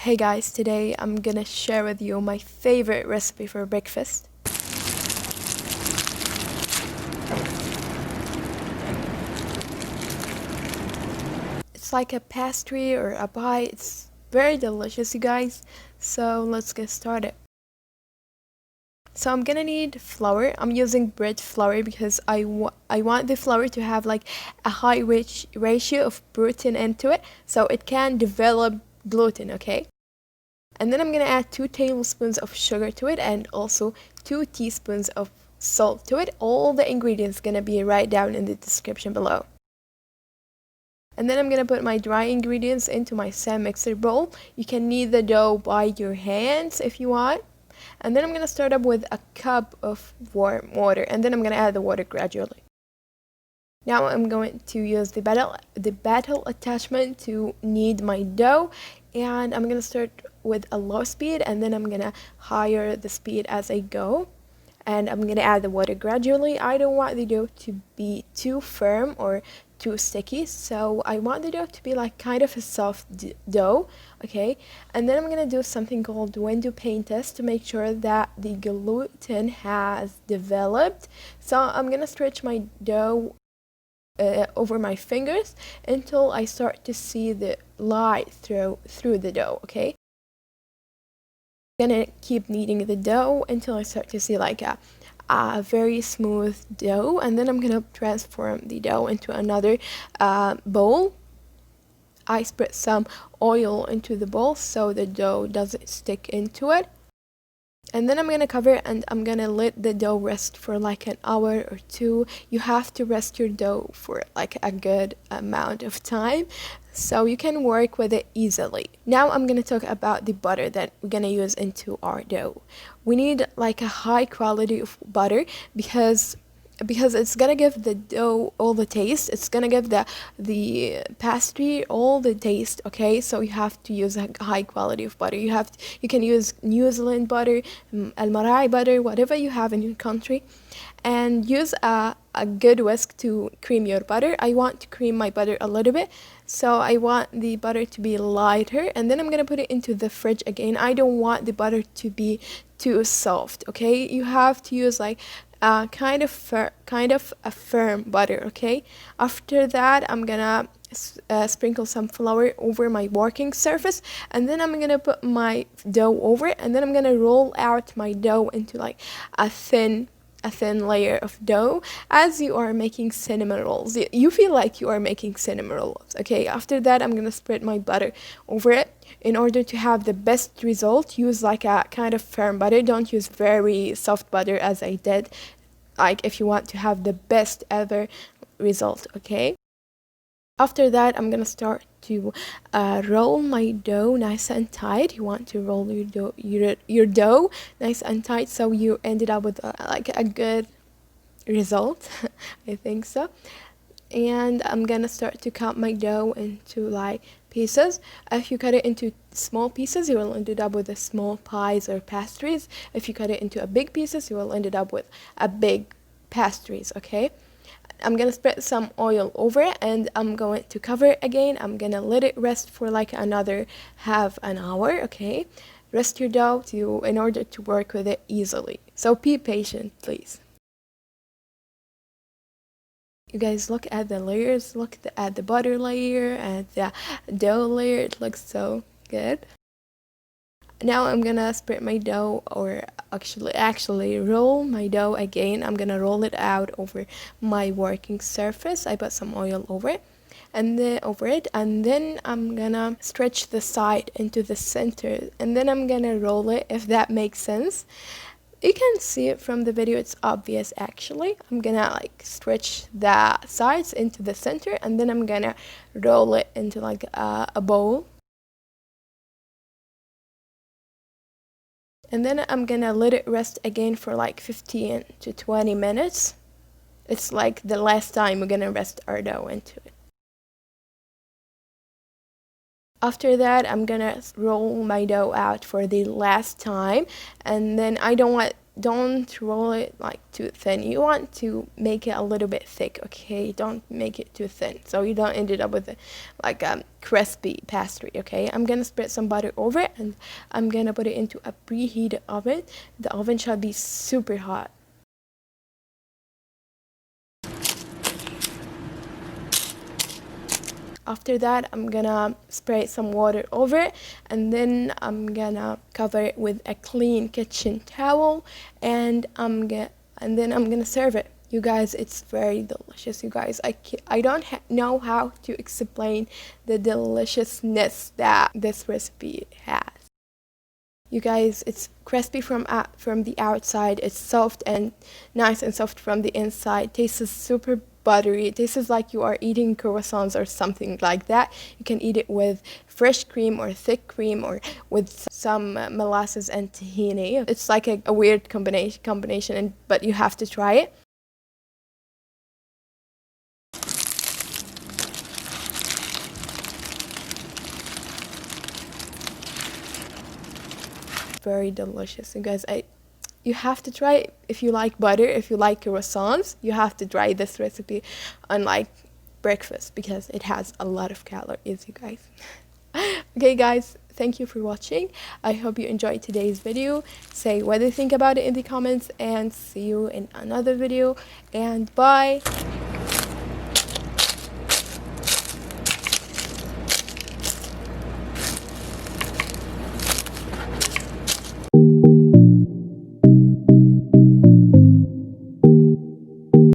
Hey guys, today I'm gonna share with you my favorite recipe for breakfast. It's like a pastry or a pie. It's very delicious, you guys. So let's get started. So I'm gonna need flour. I'm using bread flour because I want the flour to have like a high rich ratio of protein into it so it can develop gluten, okay? And then I'm gonna add 2 tablespoons of sugar to it and also 2 teaspoons of salt to it. All the ingredients gonna be right down in the description below. And then I'm gonna put my dry ingredients into my sand mixer bowl. You can knead the dough by your hands if you want. And then I'm gonna start up with a cup of warm water, and then I'm gonna add the water gradually. Now I'm going to use the battle attachment to knead my dough, and I'm gonna start with a low speed and then I'm gonna higher the speed as I go, and I'm gonna add the water gradually. I don't want the dough to be too firm or too sticky, so I want the dough to be like kind of a soft dough, okay? And then I'm gonna do something called window pane test to make sure that the gluten has developed. So I'm gonna stretch my dough over my fingers until I start to see the light through the dough, okay? I'm gonna keep kneading the dough until I start to see like a very smooth dough, and then I'm gonna transform the dough into another bowl. I spread some oil into the bowl so the dough doesn't stick into it. And then I'm gonna cover and I'm gonna let the dough rest for like an hour or two. You have to rest your dough for like a good amount of time so you can work with it easily. Now I'm gonna talk about the butter that we're gonna use into our dough. We need like a high quality of butter because it's gonna give the dough all the taste. It's gonna give the pastry all the taste, okay? So you have to use a high quality of butter. You can use New Zealand butter, Al-Marai butter, whatever you have in your country, and use a good whisk to cream your butter. I want to cream my butter a little bit, so I want the butter to be lighter, and then I'm gonna put it into the fridge again. I don't want the butter to be too soft, okay? You have to use like kind of a firm butter, okay? After that, I'm gonna sprinkle some flour over my working surface, and then I'm gonna put my dough over it, and then I'm gonna roll out my dough into like a thin layer of dough as you are making cinnamon rolls. You feel like you are making cinnamon rolls, okay? After that, I'm gonna spread my butter over it. In order to have the best result, use like a kind of firm butter. Don't use very soft butter as I did, like if you want to have the best ever result, okay? After that, I'm gonna start to roll my dough nice and tight. You want to roll your dough nice and tight so you ended up with like a good result. I think so. And I'm gonna start to cut my dough into like pieces. If you cut it into small pieces, you will end up with a small pies or pastries. If you cut it into a big pieces, you will end up with a big pastries, okay? I'm gonna spread some oil over it and I'm going to cover it again. I'm gonna let it rest for like another half an hour, okay? Rest your dough in order to work with it easily. So be patient, please. You guys look at the layers, look at the butter layer and the dough layer. It looks so good. Now I'm gonna spread my dough, or actually roll my dough again. I'm gonna roll it out over my working surface. I put some oil over it and then I'm gonna stretch the side into the center, and then I'm gonna roll it, if that makes sense. You can see it from the video, it's obvious actually. I'm gonna like stretch the sides into the center, and then I'm gonna roll it into like a bowl. And then I'm gonna let it rest again for like 15 to 20 minutes. It's like the last time we're gonna rest our dough into it. After that, I'm gonna roll my dough out for the last time, and then I don't want don't roll it like too thin. You want to make it a little bit thick, okay? Don't make it too thin so you don't end it up with like a crispy pastry, okay? I'm gonna spread some butter over it, and I'm gonna put it into a preheated oven. The oven shall be super hot. After that, I'm gonna spray some water over it, and then I'm gonna cover it with a clean kitchen towel, and I'm gonna serve it. You guys, it's very delicious. You guys, I don't know how to explain the deliciousness that this recipe has. You guys, it's crispy from the outside. It's soft and nice and soft from the inside. Tastes super buttery. It tastes like you are eating croissants or something like that. You can eat it with fresh cream or thick cream, or with some molasses and tahini. It's like a weird combination, but you have to try it. Very delicious, you guys. You have to try it. If you like butter, if you like croissants, you have to try this recipe on like breakfast, because it has a lot of calories, you guys. Okay guys, thank you for watching. I hope you enjoyed today's video. Say what you think about it in the comments, and see you in another video, and bye.